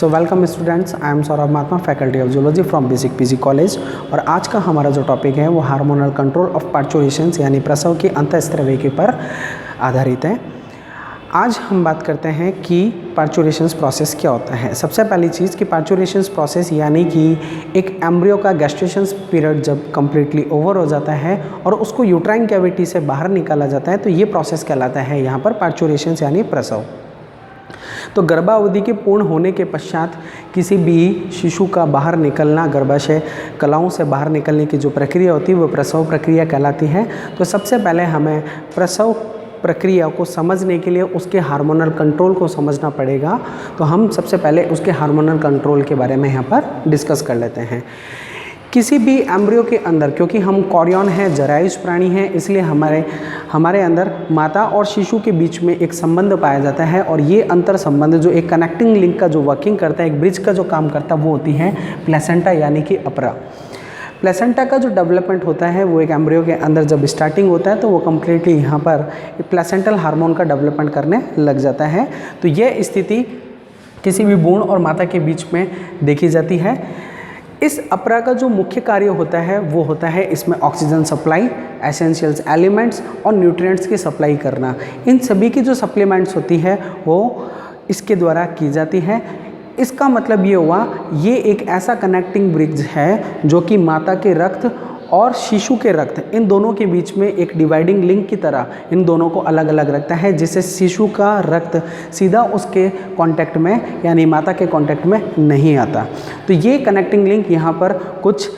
So welcome students, I am Saurabh Mahatma, faculty of zoology from basic PG college. और आज का हमारा जो टॉपिक है वो हार्मोनल कंट्रोल ऑफ पार्चुरेशंस यानी प्रसव की अंतःस्त्रवयिकी पर आधारित है। आज हम बात करते हैं कि पार्चुरेशंस प्रोसेस क्या होता है। सबसे पहली चीज़ कि पार्चुरेशंस प्रोसेस यानी कि एक एम्ब्रियो का गैस्ट्रेशंस पीरियड जब कम्प्लीटली ओवर हो जाता है और उसको यूट्राइन कैविटी से बाहर निकाला जाता है तो ये प्रोसेस कहलाता है यहाँ पर पार्चुरेशंस यानी प्रसव। तो गर्भावधि के पूर्ण होने के पश्चात किसी भी शिशु का बाहर निकलना, गर्भाशय कलाओं से बाहर निकलने की जो प्रक्रिया होती है वो प्रसव प्रक्रिया कहलाती है। तो सबसे पहले हमें प्रसव प्रक्रिया को समझने के लिए उसके हार्मोनल कंट्रोल को समझना पड़ेगा। तो हम सबसे पहले उसके हार्मोनल कंट्रोल के बारे में यहाँ पर डिस्कस कर लेते हैं। किसी भी एम्ब्रियो के अंदर, क्योंकि हम कॉरियन है, जरायुज प्राणी है, इसलिए हमारे अंदर माता और शिशु के बीच में एक संबंध पाया जाता है। और ये अंतर संबंध जो एक कनेक्टिंग लिंक का जो वर्किंग करता है, एक ब्रिज का जो काम करता है, वो होती है प्लेसेंटा यानी कि अपरा। प्लेसेंटा का जो डेवलपमेंट होता है वो एक एम्ब्रियो के अंदर जब स्टार्टिंग होता है तो वो कम्प्लीटली यहाँ पर प्लेसेंटल हार्मोन का डेवलपमेंट करने लग जाता है। तो यह स्थिति किसी भी भ्रूण और माता के बीच में देखी जाती है। इस अपरा का जो मुख्य कार्य होता है वो होता है इसमें ऑक्सीजन सप्लाई, एसेंशियल्स एलिमेंट्स और न्यूट्रिएंट्स की सप्लाई करना। इन सभी की जो सप्लीमेंट्स होती है वो इसके द्वारा की जाती है। इसका मतलब ये हुआ, ये एक ऐसा कनेक्टिंग ब्रिज है जो कि माता के रक्त और शिशु के रक्त, इन दोनों के बीच में एक डिवाइडिंग लिंक की तरह इन दोनों को अलग अलग रखता है, जिससे शिशु का रक्त सीधा उसके कांटेक्ट में यानी माता के कांटेक्ट में नहीं आता। तो ये कनेक्टिंग लिंक यहाँ पर कुछ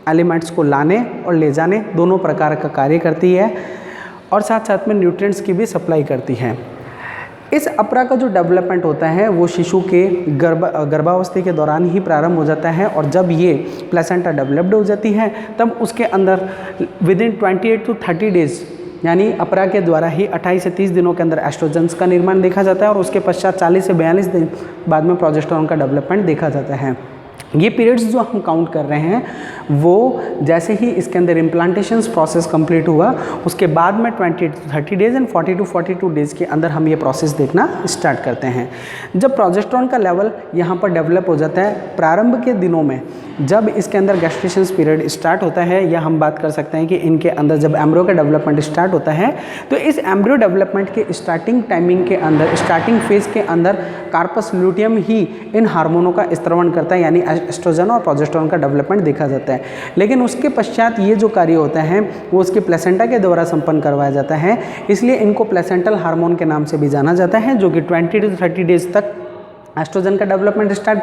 एलिमेंट्स को लाने और ले जाने दोनों प्रकार का कार्य करती है और साथ साथ में न्यूट्रिएंट्स की भी सप्लाई करती है। इस अपरा का जो डेवलपमेंट होता है वो शिशु के गर्भावस्था के दौरान ही प्रारंभ हो जाता है। और जब ये प्लेसेंटा डेवलप्ड हो जाती है तब उसके अंदर विदिन 28 to 30 डेज यानी अपरा के द्वारा ही 28 से 30 दिनों के अंदर एस्ट्रोजेंस का निर्माण देखा जाता है और उसके पश्चात 40 से 42 दिन बाद में प्रोजेस्टेरोन का डेवलपमेंट देखा जाता है। ये पीरियड्स जो हम काउंट कर रहे हैं वो जैसे ही इसके अंदर इम्प्लांटेशंस प्रोसेस कंप्लीट हुआ उसके बाद में 20 to 30 days and 40 to 42 days के अंदर हम ये प्रोसेस देखना स्टार्ट करते हैं। जब प्रोजेस्टेरोन का लेवल यहाँ पर डेवलप हो जाता है प्रारंभ के दिनों में, जब इसके अंदर गैस्ट्रेशंस पीरियड स्टार्ट होता है, या हम बात कर सकते हैं कि इनके अंदर जब एम्ब्रियो का डेवलपमेंट स्टार्ट होता है तो इस एम्ब्रियो डेवलपमेंट के स्टार्टिंग टाइमिंग के अंदर, स्टार्टिंग फेज के अंदर कार्पस ल्यूटियम ही इन हार्मोनों का स्त्रवण करता है यानी एस्ट्रोजन और प्रोजेस्टेरोन का डेवलपमेंट देखा जाता है। लेकिन उसके पश्चात ये जो कार्य होता है वो उसके प्लेसेंटा के द्वारा संपन्न करवाया जाता है, इसलिए इनको प्लेसेंटल हार्मोन के नाम से भी जाना जाता है, जो कि 20 to 30 डेज तक एस्ट्रोजन का डेवलपमेंट स्टार्ट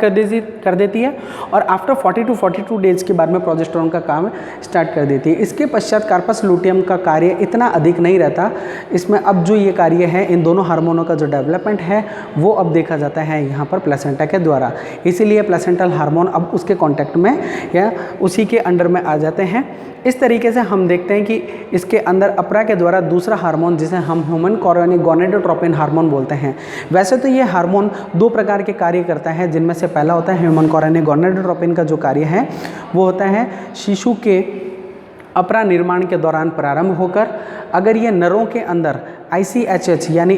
कर देती है और आफ्टर 40 to 42 डेज के बाद में प्रोजेस्टेरोन का काम स्टार्ट कर देती है। इसके पश्चात कार्पस लूटियम का कार्य इतना अधिक नहीं रहता, इसमें अब जो ये कार्य है इन दोनों हार्मोनों का जो डेवलपमेंट है वो अब देखा जाता है यहाँ पर प्लेसेंटा के द्वारा। इसीलिए प्लेसेंटल हार्मोन अब उसके कॉन्टेक्ट में या उसी के अंडर में आ जाते हैं। इस तरीके से हम देखते हैं कि इसके अंदर अपरा के द्वारा दूसरा हार्मोन जिसे हम ह्यूमन कोरियोनिक गोनेडोट्रोपिन हार्मोन बोलते हैं। वैसे तो ये हार्मोन दो प्रकार के कार्य करता है, जिनमें से पहला होता है ह्यूमन कोरियोनिक गोनेडोट्रोपिन का जो कार्य है वो होता है शिशु के अपरा निर्माण के दौरान प्रारंभ होकर अगर ये नरों के अंदर ICHH यानी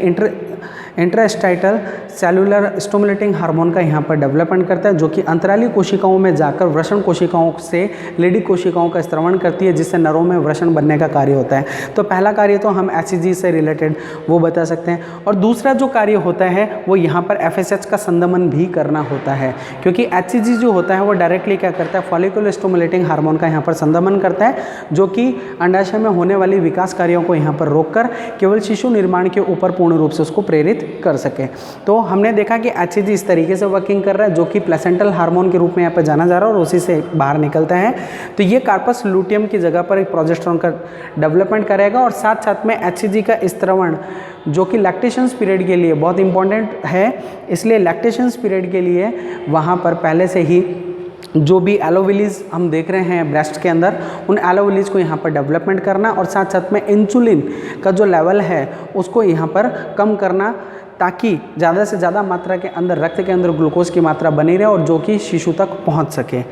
इंट्रास्टाइटल सेलुलर स्टिमुलेटिंग हार्मोन का यहाँ पर डेवलपमेंट करता है, जो कि अंतराली कोशिकाओं में जाकर वृषण कोशिकाओं से लेडी कोशिकाओं का स्त्रवण करती है, जिससे नरों में वृषण बनने का कार्य होता है। तो पहला कार्य तो हम HCG से रिलेटेड वो बता सकते हैं। और दूसरा जो कार्य होता है वो यहाँ पर FSH का संदमन भी करना होता है, क्योंकि HCG जो होता है वो डायरेक्टली क्या करता है, फॉलिकुलर स्टिमुलेटिंग हार्मोन का यहाँ पर संदमन करता है, जो कि अंडाशय में होने वाली विकास कार्यों को यहाँ पर रोककर केवल शिशु निर्माण के ऊपर पूर्ण रूप से उसको प्रेरित कर सके। तो हमने देखा कि HCG इस तरीके से वर्किंग कर रहा है, जो कि प्लेसेंटल हार्मोन के रूप में यहाँ पर जाना जा रहा है और उसी से बाहर निकलता है। तो ये कार्पस लूटियम की जगह पर एक प्रोजेस्टेरोन का डेवलपमेंट करेगा और साथ साथ में HCG का स्त्रवण जो कि लैक्टेशंस पीरियड के लिए बहुत इंपॉर्टेंट है, इसलिए लैक्टेशंस पीरियड के लिए वहाँ पर पहले से ही जो भी एलोविलीज हम देख रहे हैं ब्रेस्ट के अंदर, उन एलोविलीज को यहाँ पर डेवलपमेंट करना और साथ साथ में इंसुलिन का जो लेवल है उसको यहाँ पर कम करना, ताकि ज़्यादा से ज़्यादा मात्रा के अंदर रक्त के अंदर ग्लूकोज की मात्रा बनी रहे और जो कि शिशु तक पहुँच सके।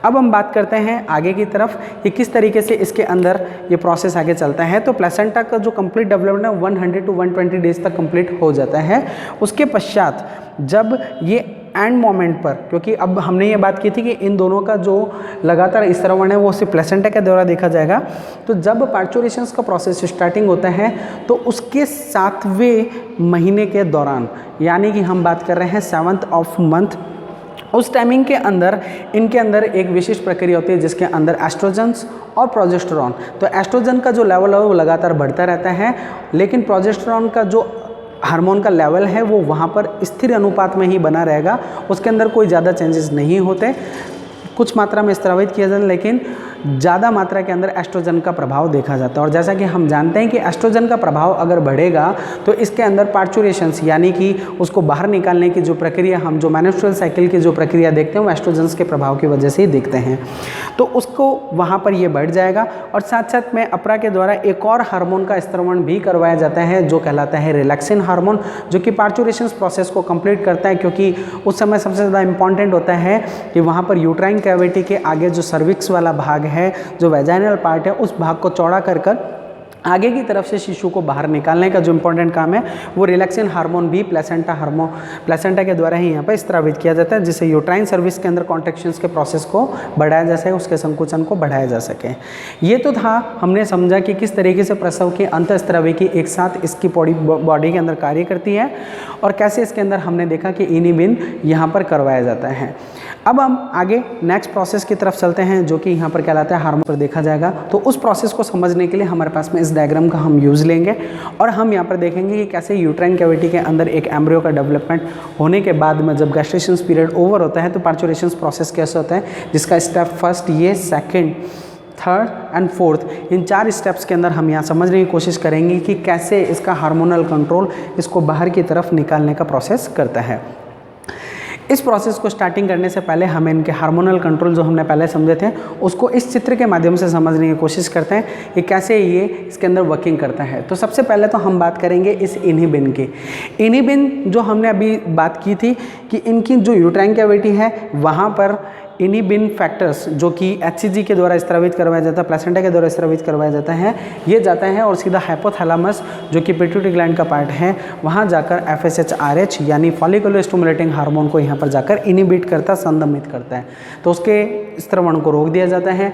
अब हम बात करते हैं आगे की तरफ कि किस तरीके से इसके अंदर ये प्रोसेस आगे चलता है। तो प्लेसेंटा का जो कंप्लीट डेवलपमेंट है 100 to 120 डेज तक कंप्लीट हो जाता है। उसके पश्चात जब ये एंड मोमेंट पर, क्योंकि अब हमने ये बात की थी कि इन दोनों का जो लगातार स्रावण है वो सिर्फ प्लेसेंटा के द्वारा देखा जाएगा। तो जब पार्चुरेशंस का प्रोसेस स्टार्टिंग होता है तो उसके 7वें महीने के दौरान, यानी कि हम बात कर रहे हैं 7th ऑफ मंथ, उस टाइमिंग के अंदर इनके अंदर एक विशिष्ट प्रक्रिया होती है जिसके अंदर एस्ट्रोजन्स और प्रोजेस्टेरॉन, तो एस्ट्रोजन का जो लेवल है वो लगातार बढ़ता रहता है, लेकिन प्रोजेस्टेरॉन का जो हार्मोन का लेवल है वो वहाँ पर स्थिर अनुपात में ही बना रहेगा, उसके अंदर कोई ज़्यादा चेंजेस नहीं होते। कुछ मात्रा में स्रावित किया जाता है, लेकिन ज़्यादा मात्रा के अंदर एस्ट्रोजन का प्रभाव देखा जाता है। और जैसा कि हम जानते हैं कि एस्ट्रोजन का प्रभाव अगर बढ़ेगा तो इसके अंदर पार्चुरेशंस यानी कि उसको बाहर निकालने की जो प्रक्रिया, हम जो मेन्स्ट्रुअल साइकिल की जो प्रक्रिया देखते हैं वो एस्ट्रोजन्स के प्रभाव की वजह से ही देखते हैं, तो उसको वहाँ पर ये बढ़ जाएगा। और साथ साथ में अप्रा के द्वारा एक और हार्मोन का स्त्रवण भी करवाया जाता है जो कहलाता है रिलैक्सिन हार्मोन, जो कि पार्चुरेशंस प्रोसेस को कंप्लीट करता है, क्योंकि उस समय सबसे ज़्यादा इंपॉर्टेंट होता है कि वहाँ पर यूट्राइन कैविटी के आगे जो सर्विक्स वाला भाग है, जो वेजाइनल पार्ट है, उस भाग को चौड़ा कर आगे की तरफ से शिशु को बाहर निकालने का जो इंपॉर्टेंट काम है वो रिलैक्सिन हार्मोन भी प्लेसेंटा के द्वारा ही यहाँ पर स्रावित किया जाता है, जिससे यूट्राइन सर्विस के अंदर कॉन्ट्रैक्शंस के प्रोसेस को बढ़ाया जा सके, उसके संकुचन को बढ़ाया जा सके। ये तो था, हमने समझा कि किस तरीके से प्रसव की अंतःस्राविकी एक साथ इसकी बॉडी के अंदर कार्य करती है और कैसे इसके अंदर हमने देखा कि इनिबिन यहाँ पर करवाया जाता है। अब हम आगे नेक्स्ट प्रोसेस की तरफ चलते हैं जो कि यहाँ पर कहलाता है हार्मोन पर देखा जाएगा। तो उस प्रोसेस को समझने के लिए हमारे पास में इस डायग्राम का हम यूज़ लेंगे और हम यहाँ पर देखेंगे कि कैसे यूट्राइन कैविटी के अंदर एक एम्ब्रियो का डेवलपमेंट होने के बाद में जब गैस्ट्रेशन पीरियड ओवर होता है तो पार्चुरेशन प्रोसेस कैसे होता है, जिसका स्टेप फर्स्ट, ये second, third and fourth, in 4 steps के अंदर हम यहाँ समझने की कोशिश करेंगे कि कैसे इसका हार्मोनल कंट्रोल इसको बाहर की तरफ निकालने का प्रोसेस करता है। इस प्रोसेस को स्टार्टिंग करने से पहले हमें इनके हार्मोनल कंट्रोल जो हमने पहले समझे थे उसको इस चित्र के माध्यम से समझने की कोशिश करते हैं कि कैसे ये इसके अंदर वर्किंग करता है। तो सबसे पहले तो हम बात करेंगे इस इनहिबिन की। इनहिबिन जो हमने अभी बात की थी कि इनकी जो यूट्राइन कैविटी है वहाँ पर इनिबिन फैक्टर्स जो कि HCG के द्वारा स्रावित करवाया जाता है, प्लेसेंटा के द्वारा स्रावित करवाया जाता है, ये जाता है और सीधा हाइपोथैलेमस जो कि पिट्यूटरी ग्लैंड का पार्ट है वहाँ जाकर FSH-RH यानी फॉलिकुलर स्टिमुलेटिंग हार्मोन को यहाँ पर जाकर इनिबिट करता, संदमित करता है, तो उसके स्रवण को रोक दिया जाता है।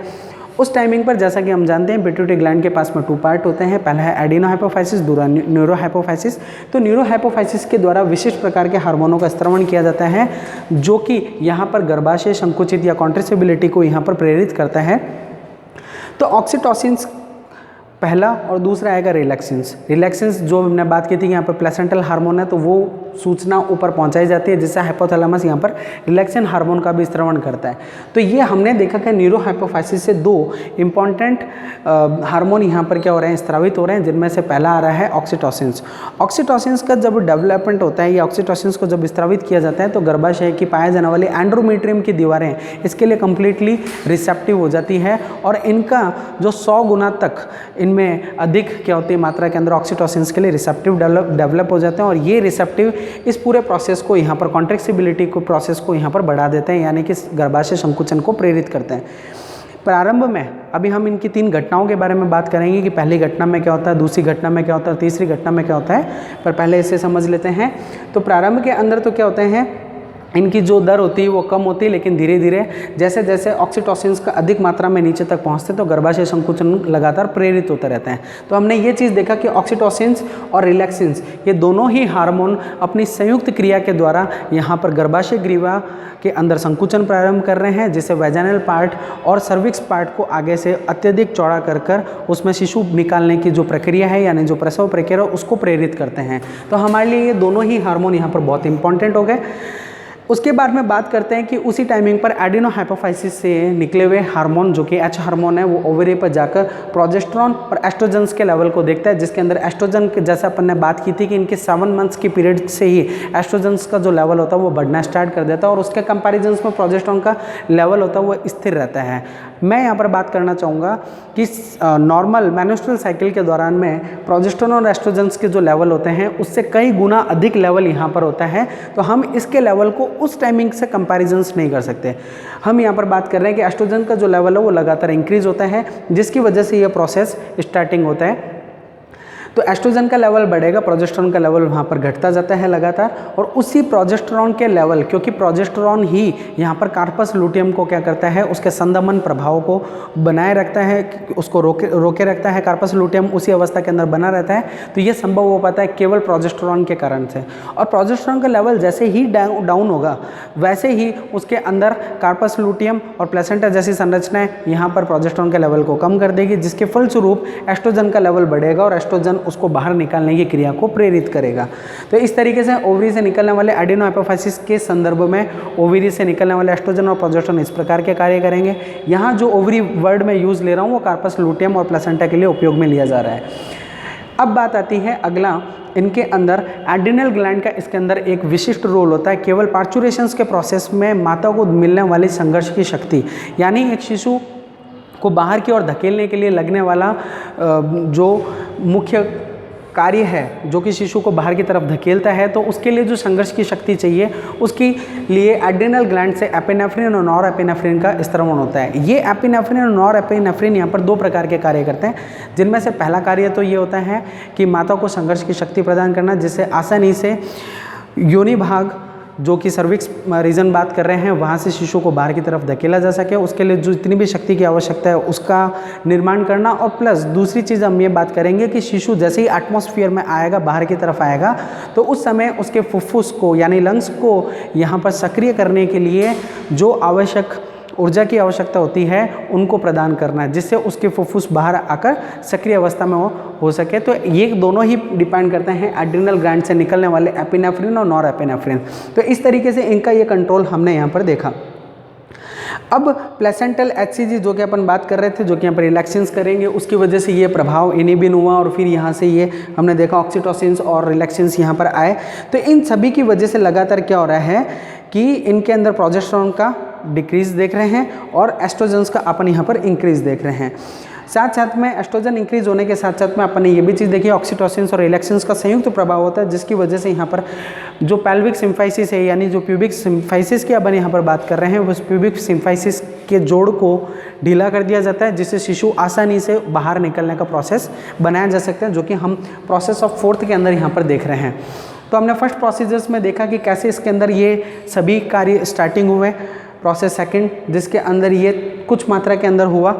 उस टाइमिंग पर जैसा कि हम जानते हैं पिट्यूटरी ग्लैंड के पास में 2 पार्ट होते हैं, पहला है एडिनोहाइपोफाइसिस, दूसरा न्यूरोहाइपोफाइसिस। तो न्यूरोहाइपोफाइसिस के द्वारा विशिष्ट प्रकार के हार्मोनों का स्रवण किया जाता है जो कि यहाँ पर गर्भाशय संकुचित या कॉन्ट्रेसेबिलिटी को यहाँ पर प्रेरित करता है। तो ऑक्सीटोसिन्स पहला और दूसरा आएगा रिलैक्सिन्स। रिलैक्सिन्स जो हमने बात की थी कि यहाँ पर प्लेसेंटल हार्मोन है तो वो सूचना ऊपर पहुंचाई जाती है जिससे हाइपोथैलेमस यहाँ पर रिलैक्सिन हार्मोन का भी स्रवण करता है। तो ये हमने देखा कि न्यूरोहाइपोफाइसिस से 2 इम्पॉर्टेंट हार्मोन यहाँ पर क्या हो रहे हैं, स्रावित हो रहे हैं, जिनमें से पहला आ रहा है ऑक्सीटोसिन्स। ऑक्सीटोसिन्स का जब डेवलपमेंट होता है या ऑक्सीटोसिन्स को जब स्रावित किया जाता है तो गर्भाशय की पाए जाने वाली एंड्रोमेट्रियम की दीवारें इसके लिए कम्प्लीटली रिसेप्टिव हो जाती है और इनका जो 100 गुना तक इनमें अधिक क्या होती है मात्रा के अंदर ऑक्सीटोसिन्स के लिए रिसेप्टिव डेवलप हो जाते हैं और ये रिसेप्टिव इस पूरे प्रोसेस को यहाँ पर कॉन्ट्रैक्टिबिलिटी को प्रोसेस को यहाँ पर बढ़ा देते हैं, यानी कि गर्भाशय संकुचन को प्रेरित करते हैं। प्रारंभ में अभी हम इनकी 3 घटनाओं के बारे में बात करेंगे कि पहली घटना में क्या होता है, दूसरी घटना में क्या होता है, तीसरी घटना में क्या होता है, पर पहले इसे समझ लेते हैं। तो प्रारंभ के अंदर तो क्या होते हैं, इनकी जो दर होती है वो कम होती है, लेकिन धीरे धीरे जैसे जैसे ऑक्सीटोसिन्स का अधिक मात्रा में नीचे तक पहुंचते तो गर्भाशय संकुचन लगातार प्रेरित होते रहते हैं। तो हमने ये चीज़ देखा कि ऑक्सीटोसिन्स और रिलैक्सिन्स ये दोनों ही हार्मोन अपनी संयुक्त क्रिया के द्वारा यहाँ पर गर्भाशय ग्रीवा के अंदर संकुचन प्रारंभ कर रहे हैं, जिससे वेजाइनल पार्ट और सर्विक्स पार्ट को आगे से अत्यधिक चौड़ा कर उसमें शिशु निकालने की जो प्रक्रिया है यानी जो प्रसव प्रक्रिया उसको प्रेरित करते हैं। तो हमारे लिए ये दोनों ही हार्मोन यहाँ पर बहुत इंपॉर्टेंट हो गए। उसके बाद में बात करते हैं कि उसी टाइमिंग पर एडिनोहाइपोफाइसिस से निकले हुए हार्मोन जो कि H हार्मोन है वो ओवरी पर जाकर प्रोजेस्टेरॉन और एस्ट्रोजन्स के लेवल को देखता है, जिसके अंदर एस्ट्रोजन जैसा अपन ने बात की थी कि इनके 7 मंथ्स की पीरियड से ही एस्ट्रोजन्स का जो लेवल होता है वो बढ़ना स्टार्ट कर देता है और उसके कंपैरिजन्स में प्रोजेस्टेरॉन का लेवल होता है वो स्थिर रहता है। मैं यहाँ पर बात करना चाहूँगा कि नॉर्मल मेन्स्ट्रुअल साइकिल के दौरान में प्रोजेस्टेरॉन और एस्ट्रोजन्स के जो लेवल होते हैं उससे कई गुना अधिक लेवल यहाँ पर होता है, तो हम इसके लेवल को उस टाइमिंग से कंपैरिजन्स नहीं कर सकते। हम यहाँ पर बात कर रहे हैं कि एस्ट्रोजन का जो लेवल है वो लगातार इंक्रीज होता है, जिसकी वजह से ये प्रोसेस स्टार्टिंग होता है। तो एस्ट्रोजन का लेवल बढ़ेगा, प्रोजेस्टेरॉन का लेवल वहाँ पर घटता जाता है लगातार, और उसी प्रोजेस्टेरॉन के लेवल, क्योंकि प्रोजेस्टेरॉन ही यहाँ पर कार्पस लूटियम को क्या करता है, उसके संदमन प्रभाव को बनाए रखता है, उसको रोके रखता है। कार्पस लूटियम उसी अवस्था के अंदर बना रहता है, तो ये संभव हो पाता है केवल प्रोजेस्टेरॉन के कारण से। और प्रोजेस्टेरॉन का लेवल जैसे ही डाउन होगा, वैसे ही उसके अंदर कार्पस लूटियम और प्लेसेंटा जैसी संरचनाएं यहाँ पर प्रोजेस्टेरॉन के लेवल को कम कर देगी, जिसके फलस्वरूप एस्ट्रोजन का लेवल बढ़ेगा और एस्ट्रोजन उसको बाहर निकालने की क्रिया को प्रेरित करेगा। तो इस तरीके से ओवरी से निकलने वाले एडिनो एपोफाइसिस के संदर्भ में ओवरी से निकलने वाले एस्ट्रोजन और प्रोजेस्टेरॉन इस प्रकार के कार्य करेंगे। यहाँ जो ओवरी वर्ड में यूज ले रहा हूँ वो कार्पस लूटियम और प्लेसेंटा के लिए उपयोग में लिया जा रहा है। अब बात आती है अगला, इनके अंदर एड्रिनल ग्लैंड का इसके अंदर एक विशिष्ट रोल होता है। केवल पार्चुरेशंस के प्रोसेस में माता को मिलने वाली संघर्ष की शक्ति, यानी एक शिशु को बाहर की ओर धकेलने के लिए लगने वाला जो मुख्य कार्य है, जो कि शिशु को बाहर की तरफ धकेलता है, तो उसके लिए जो संघर्ष की शक्ति चाहिए, उसके लिए एड्रिनल ग्लैंड से एपिनेफ्रिन और नॉर एपिनेफ्रिन का स्त्रवण होता है। ये एपिनेफ्रिन और नॉर एपिनेफ्रिन यहाँ पर दो प्रकार के कार्य करते हैं, जिनमें से पहला कार्य तो ये होता है कि माता को संघर्ष की शक्ति प्रदान करना, जिससे आसानी से योनि भाग, जो कि सर्विक्स रीजन बात कर रहे हैं, वहाँ से शिशु को बाहर की तरफ धकेला जा सके। उसके लिए जो जितनी भी शक्ति की आवश्यकता है उसका निर्माण करना। और प्लस दूसरी चीज़ हम ये बात करेंगे कि शिशु जैसे ही एटमॉस्फेयर में आएगा, बाहर की तरफ आएगा, तो उस समय उसके फुफ्फुस को यानी लंग्स को यहाँ पर सक्रिय करने के लिए जो आवश्यक ऊर्जा की आवश्यकता होती है उनको प्रदान करना है, जिससे उसके फुफ्फुस बाहर आकर सक्रिय अवस्था में हो सके। तो ये दोनों ही डिपेंड करते हैं एड्रिनल ग्लैंड से निकलने वाले एपिनेफ्रिन और नॉर एपिनेफ्रिन। तो इस तरीके से इनका ये कंट्रोल हमने यहाँ पर देखा। अब प्लेसेंटल HCG जो कि अपन बात कर रहे थे, जो कि यहाँ पर रिलैक्सेंस करेंगे, उसकी वजह से ये प्रभाव इनिबिन हुआ और फिर यहाँ से ये हमने देखा ऑक्सीटोसिन्स और रिलैक्सेंस यहाँ पर आए। तो इन सभी की वजह से लगातार क्या हो रहा है कि इनके अंदर प्रोजेस्टेरॉन का डिक्रीज देख रहे हैं और एस्ट्रोजन्स का अपन यहाँ पर इंक्रीज देख रहे हैं। साथ साथ में एस्ट्रोजन इंक्रीज होने के साथ साथ में अपन ने ये भी चीज़ देखी, ऑक्सीटोसिन्स और रिलैक्सेंस का संयुक्त प्रभाव होता है, जिसकी वजह से यहाँ पर जो पेल्विक सिम्फाइसिस है, यानी जो प्यूबिक सिम्फाइसिस की अपन यहाँ पर बात कर रहे हैं, उस प्यूबिक सिम्फाइसिस के जोड़ को ढीला कर दिया जाता है, जिससे शिशु आसानी से बाहर निकलने का प्रोसेस बनाया जा सकता है, जो कि हम प्रोसेस ऑफ फोर्थ के अंदर यहाँ पर देख रहे हैं। तो हमने फर्स्ट प्रोसीजर्स में देखा कि कैसे इसके अंदर ये सभी कार्य स्टार्टिंग हुए। प्रोसेस सेकंड, जिसके अंदर ये कुछ मात्रा के अंदर हुआ,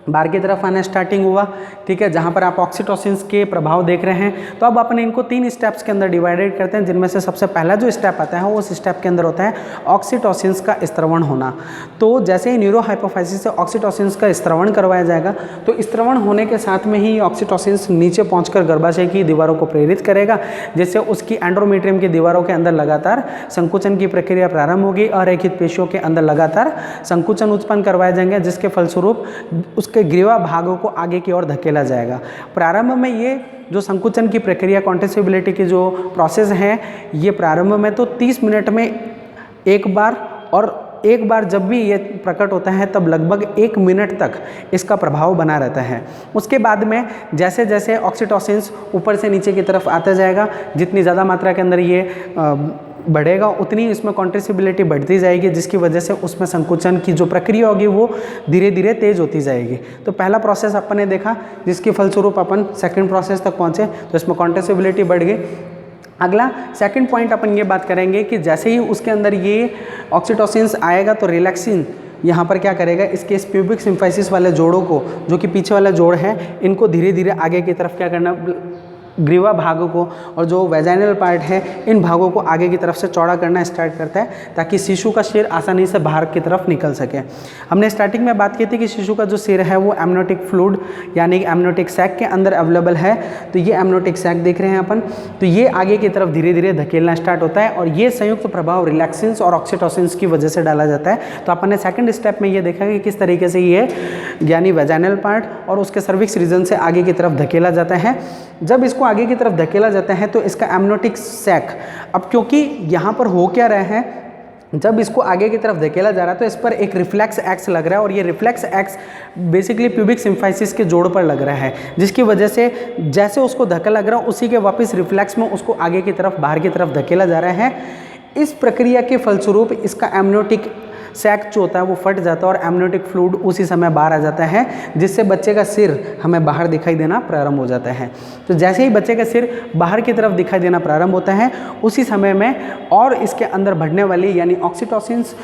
बाहर की तरफ आना स्टार्टिंग हुआ, ठीक है, जहाँ पर आप ऑक्सीटोसिन्स के प्रभाव देख रहे हैं। तो अब अपन इनको 3 स्टेप्स के अंदर डिवाइडेड करते हैं, जिनमें से सबसे पहला जो स्टेप आता है उस स्टेप के अंदर होता है ऑक्सीटोसिन्स का स्त्रवण होना। तो जैसे ही न्यूरोहाइपोफाइसिस से ऑक्सीटोसिन्स का स्त्रवण करवाया जाएगा, तो स्त्रवण होने के साथ में ही ऑक्सीटोसिन्स नीचे पहुँचकर गर्भाशय की दीवारों को प्रेरित करेगा, जिससे उसकी एंडोमेट्रियम की दीवारों के अंदर लगातार संकुचन की प्रक्रिया प्रारंभ होगी। अरेखित पेशियों के अंदर लगातार संकुचन उत्पन्न करवाए जाएंगे, जिसके फलस्वरूप उसके ग्रीवा भागों को आगे की ओर धकेला जाएगा। प्रारंभ में ये जो संकुचन की प्रक्रिया, कॉन्ट्रेसिबिलिटी की जो प्रोसेस है, ये प्रारंभ में तो 30 मिनट में एक बार, और एक बार जब भी ये प्रकट होता है तब लगभग 1 मिनट तक इसका प्रभाव बना रहता है। उसके बाद में जैसे जैसे ऑक्सीटोसिन्स ऊपर से नीचे की तरफ आता जाएगा, जितनी ज़्यादा मात्रा के अंदर ये बढ़ेगा, उतनी इसमें कॉन्ट्रेसिबिलिटी बढ़ती जाएगी, जिसकी वजह से उसमें संकुचन की जो प्रक्रिया होगी वो धीरे धीरे तेज होती जाएगी। तो पहला प्रोसेस अपन ने देखा, जिसके फलस्वरूप अपन सेकंड प्रोसेस तक पहुँचे, तो इसमें कॉन्ट्रेसिबिलिटी बढ़ गई। अगला सेकंड पॉइंट अपन ये बात करेंगे कि जैसे ही उसके अंदर ये ऑक्सीटोसिन्स आएगा, तो रिलैक्सिन यहाँ पर क्या करेगा, इसके प्यूबिक सिम्फाइसिस वाले जोड़ों को, जो कि पीछे वाला जोड़ है, इनको धीरे धीरे आगे की तरफ क्या करना, ग्रीवा भागों को और जो वेजाइनल पार्ट है, इन भागों को आगे की तरफ से चौड़ा करना स्टार्ट करता है, ताकि शिशु का सिर आसानी से बाहर की तरफ निकल सके। हमने स्टार्टिंग में बात की थी कि शिशु का जो सिर है वो एमनियोटिक फ्लूइड यानी एमनियोटिक सैक के अंदर अवेलेबल है। तो ये एमनियोटिक सैक देख रहे हैं अपन, तो ये आगे की तरफ धीरे धीरे धकेलना स्टार्ट होता है, और ये संयुक्त प्रभाव रिलैक्सेंस और ऑक्सीटोसिन्स की वजह से डाला जाता है। तो अपन ने सेकंड स्टेप में ये देखा कि किस तरीके से ये यानी वेजाइनल पार्ट और उसके सर्विक्स रीजन से आगे की तरफ धकेला जाता है। जब इसको आगे की तरफ धकेला जाता है तो इसका एमनियोटिक सैक, अब क्योंकि यहाँ पर हो क्या रहा है, जब इसको आगे की तरफ धकेला जा रहा है तो इस पर एक रिफ्लेक्स एक्स लग रहा है, और ये reflex x basically pubic symphysis के जोड़ पर लग रहा है, जिसकी वजह से जैसे उसको धक्का लग रहा है उसी के वापस रिफ्लेक्स में उसको आगे की तरफ बाहर की तरफ धकेला जा रहा है। इस प्रक्रिया के फलस्वरूप इसका एमनियोटिक सैक जो होता है वो फट जाता है और एमनियोटिक फ्लूइड उसी समय बाहर आ जाता है, जिससे बच्चे का सिर हमें बाहर दिखाई देना प्रारंभ हो जाता है। तो जैसे ही बच्चे का सिर बाहर की तरफ दिखाई देना प्रारंभ होता है, उसी समय में और इसके अंदर बढ़ने वाली यानी ऑक्सीटोसिन्स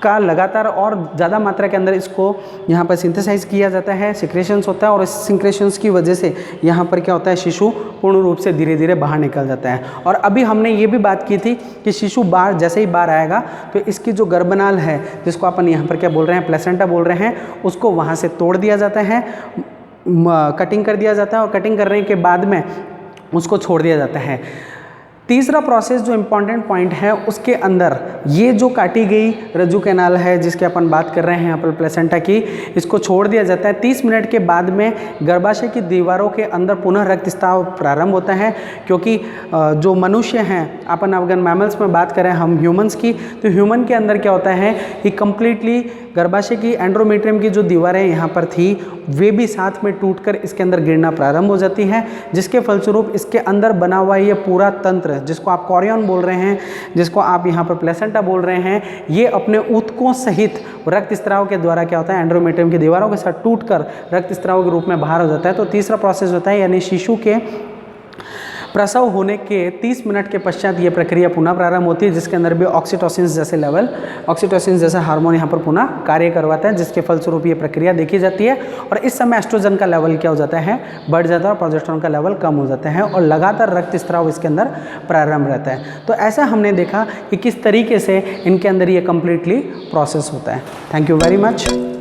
का लगातार और ज़्यादा मात्रा के अंदर इसको यहाँ पर सिंथेसाइज किया जाता है, सिक्रेशंस होता है, और इस सिक्रेशंस की वजह से यहाँ पर क्या होता है, शिशु पूर्ण रूप से धीरे धीरे बाहर निकल जाता है। और अभी हमने ये भी बात की थी कि शिशु बाहर जैसे ही बाहर आएगा तो इसकी जो गर्भनाल है, जिसको अपन यहाँ पर क्या बोल रहे हैं, प्लेसेंटा बोल रहे हैं, उसको वहाँ से तोड़ दिया जाता है, कटिंग कर दिया जाता है, और कटिंग करने के बाद में उसको छोड़ दिया जाता है। तीसरा प्रोसेस जो इम्पॉर्टेंट पॉइंट है, उसके अंदर ये जो काटी गई रज्जु कैनाल है जिसकी अपन बात कर रहे हैं यहाँ पर प्लेसेंटा की, इसको छोड़ दिया जाता है। 30 मिनट के बाद में गर्भाशय की दीवारों के अंदर पुनः रक्तस्राव प्रारंभ होता है, क्योंकि जो मनुष्य हैं, अपन अगर मैमल्स में बात करें हम ह्यूमंस की, तो ह्यूमन के अंदर क्या होता है कि कंप्लीटली गर्भाशय की एंड्रोमेट्रियम की जो दीवारें यहाँ पर थी वे भी साथ में टूटकर इसके अंदर गिरना प्रारंभ हो जाती हैं, जिसके फलस्वरूप इसके अंदर बना हुआ ये पूरा तंत्र, जिसको आप कॉरियन बोल रहे हैं, जिसको आप यहाँ पर प्लेसेंटा बोल रहे हैं, ये अपने ऊतकों सहित रक्तस्राव के द्वारा क्या होता है, एंड्रोमेट्रियम की दीवारों के साथ टूटकर रक्तस्राव के रूप में बाहर हो जाता है। तो तीसरा प्रोसेस होता है, यानी शिशु के प्रसव होने के 30 मिनट के पश्चात ये प्रक्रिया पुनः प्रारंभ होती है, जिसके अंदर भी ऑक्सीटोसिन जैसे लेवल, ऑक्सीटोसिन जैसा हार्मोन यहाँ पर पुनः कार्य करवाता है, जिसके फलस्वरूप ये प्रक्रिया देखी जाती है। और इस समय एस्ट्रोजन का लेवल क्या हो जाता है, बढ़ जाता है, और प्रोजेस्टेरोन का लेवल कम हो जाता है, और लगातार रक्तस्राव इसके अंदर प्रारंभ रहता है। तो ऐसा हमने देखा कि किस तरीके से इनके अंदर ये कंप्लीटली प्रोसेस होता है। Thank you very much.